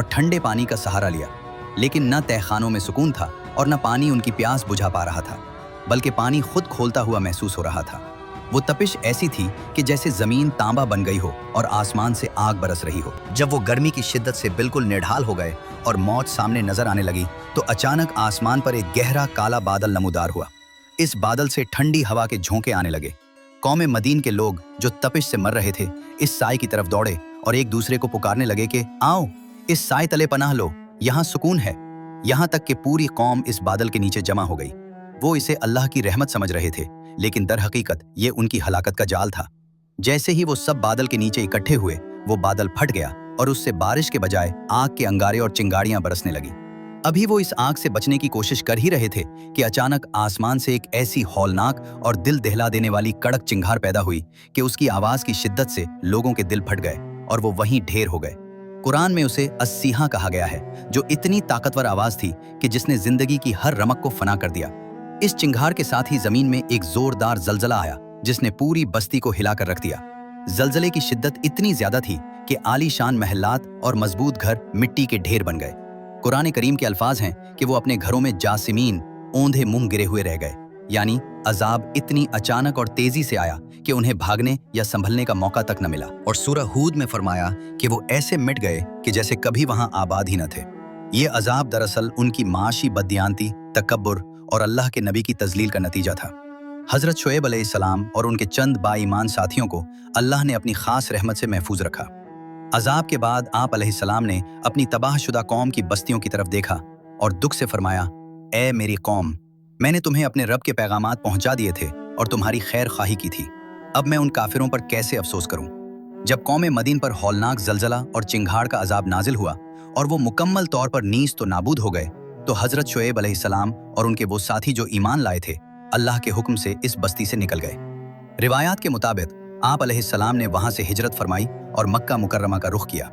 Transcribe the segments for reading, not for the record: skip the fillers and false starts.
और ठंडे पानी का सहारा लिया, लेकिन न तहखानों में सुकून था और न पानी उनकी प्यास बुझा पा रहा था, बल्कि पानी खुद खोलता हुआ महसूस हो रहा था। वो तपिश ऐसी थी कि जैसे जमीन तांबा बन गई हो और आसमान से आग बरस रही हो। जब वो गर्मी की शिद्दत से बिल्कुल निढाल हो गए और मौत सामने नजर आने लगी, तो अचानक आसमान पर एक गहरा काला बादल नमूदार हुआ। इस बादल से ठंडी हवा के झोंके आने लगे। कौमे मदीन के लोग जो तपिश से मर रहे थे, इस साए की तरफ दौड़े और एक दूसरे को पुकारने लगे कि आओ, इस साए तले पनाह लो, यहाँ सुकून है। यहाँ तक कि पूरी कौम इस बादल के नीचे जमा हो गई। वो इसे अल्लाह की रहमत समझ रहे थे, लेकिन दर हकीकत ये उनकी हलाकत का जाल था। जैसे ही वो सब बादल के नीचे इकट्ठे हुए, वो बादल फट गया और उससे बारिश के बजाय आग के अंगारे और चिंगारियां बरसने लगी। अभी वो इस आग से बचने की कोशिश कर ही रहे थे कि अचानक आसमान से एक ऐसी हौलनाक और दिल दहला देने वाली कड़क चिंगार पैदा हुई कि उसकी आवाज की शिद्दत से लोगों के दिल फट गए और वो वहीं ढेर हो गए। कुरान में उसे अस्सीहा कहा गया है, जो इतनी ताकतवर आवाज थी कि जिसने जिंदगी की हर रमक को फना कर दिया। इस चिंगार के साथ ही जमीन में एक जोरदार जलजला आया, जिसने पूरी बस्ती को हिलाकर रख दिया। जलजले की शिद्दत इतनी ज्यादा थी कि आलीशान महलात और मजबूत घर मिट्टी के ढेर बन गए। कुरान करीम के अल्फाज हैं कि वो अपने घरों में जासिमीन, ओंधे मुंह गिरे हुए रह गए, यानी अजाब इतनी अचानक और तेजी से आया कि उन्हें भागने या संभलने का मौका तक न मिला। और सूरह हूद में फरमाया कि वो ऐसे मिट गए कि जैसे कभी वहां आबाद ही न थे। ये अजाब दरअसल उनकी माशी बददियानती, तकब्बुर और अल्लाह के नबी की तजलील का नतीजा था। हजरत शुएब अलैहिस्सलाम और उनके चंद बाईमान साथियों को अल्लाह ने अपनी खास रहमत से महफूज रखा। अजाब के बाद आप अलैहिस्सलाम ने अपनी तबाहशुदा कौम की बस्तियों की तरफ देखा और दुख से फरमाया, ए मेरी कौम, मैंने तुम्हें अपने रब के पैगामात पहुंचा दिए थे और तुम्हारी खैर खाही की थी। अब मैं उन काफिरों पर कैसे अफसोस करूं। जब कौम मदीन पर हौलनाक जलजला और चिंगार का अजाब नाजिल हुआ और वो मुकम्मल तौर पर नीज तो नाबूद हो गए, तो हजरत शुएब अलैहिस्सलाम और उनके वो साथी जो ईमान लाए थे, अल्लाह के हुक्म से इस बस्ती से निकल गए। रिवायात के मुताबिक आप अलैहिस्सलाम ने वहां से हिजरत फरमाई और मक्का मुकर्रमा का रुख किया।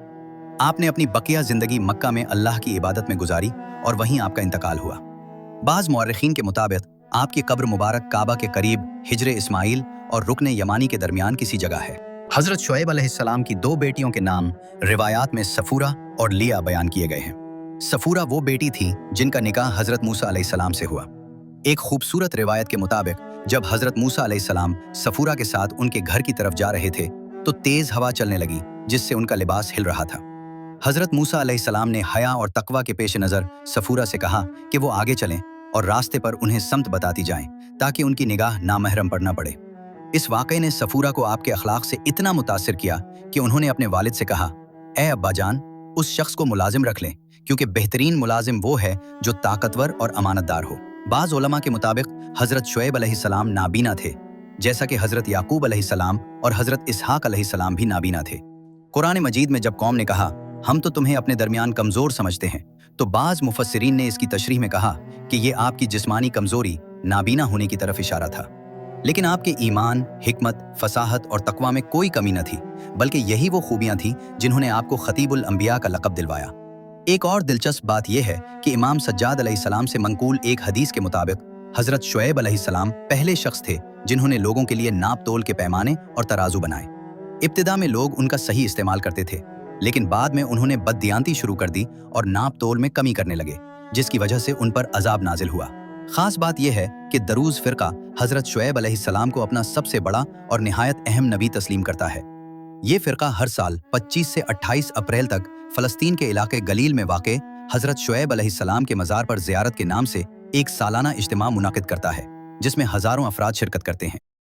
आपने अपनी बकिया जिंदगी मक्का में अल्लाह की इबादत में गुजारी और वहीं आपका इंतकाल हुआ। बाज़ मुअर्रिखीन के मुताबिक आपकी कब्र मुबारक काबा के करीब हिजरे इस्माइल और रुकने यमानी के दरमियान किसी जगह है। हजरत शुएब अलैहिस्सलाम की दो बेटियों के नाम रिवायात में सफूरा और लिया बयान किए गए हैं। सफूरा वो बेटी थी जिनका निकाह हजरत मूसा अलैहिस्सलाम से हुआ। एक खूबसूरत रिवायत के मुताबिक जब हजरत मूसा अलैहिस्सलाम सफूरा के साथ उनके घर की तरफ जा रहे थे, तो तेज हवा चलने लगी जिससे उनका लिबास हिल रहा था। हजरत मूसा अलैहिस्सलाम ने हया और तकवा के पेश नज़र सफूरा से कहा कि वो आगे चलें और रास्ते पर उन्हें समत बताती जाएं, ताकि उनकी निगाह नामहरम पर न पड़े। इस वाक़े ने सफूरा को आपके अखलाक से इतना मुतासिर किया कि उन्होंने अपने वालिद से कहा, ए अब्बा जान, उस शख्स को मुलाजिम रख लें, क्योंकि बेहतरीन मुलाजिम वो है जो ताकतवर और अमानतदार हो। बाज़ उलमा के मुताबिक हजरत शुएब अलैहिस्सलाम नाबीना थे, जैसा कि हजरत याकूब अलैहिस्सलाम और हजरत इसहाक अलैहिस्सलाम भी नाबीना थे। कुरान मजीद में जब कौम ने कहा, हम तो तुम्हें अपने दरमियान कमज़ोर समझते हैं, तो बाज़ मुफस्सिरीन ने इसकी तशरीह में कहा कि ये आपकी जिस्मानी कमज़ोरी, नाबीना होने की तरफ इशारा था। लेकिन आपके ईमान, हिकमत, फसाहत और तकवा में कोई कमी न थी, बल्कि यही वो खूबियाँ थीं जिन्होंने आपको खतीबुल अंबिया का लक़ब दिलवाया। एक और दिलचस्प बात यह है कि इमाम सज्जाद अलैहिस्सलाम से मंकूल एक हदीस के मुताबिक हजरत शुएब अलैहिस्सलाम पहले शख्स थे जिन्होंने लोगों के लिए नाप तोल के पैमाने और तराजू बनाए। इब्तिदा में लोग उनका सही इस्तेमाल करते थे, लेकिन बाद में उन्होंने बददियानती शुरू कर दी और नाप तोल में कमी करने लगे, जिसकी वजह से उन पर अजाब नाजिल हुआ। खास बात यह है कि दरूज फ़िरका हजरत शुएब अलैहिस्सलाम को अपना सबसे बड़ा और निहायत अहम नबी तस्लीम करता है। ये फ़िरका हर साल 25 से 28 अप्रैल तक फ़लस्तीन के इलाके गलील में वाक़े हजरत शुएब अलैहिस्सलाम के मज़ार पर ज़ियारत के नाम से एक सालाना इज्तिमा मुनाकिद करता है, जिसमें हज़ारों अफराद शिरकत करते हैं।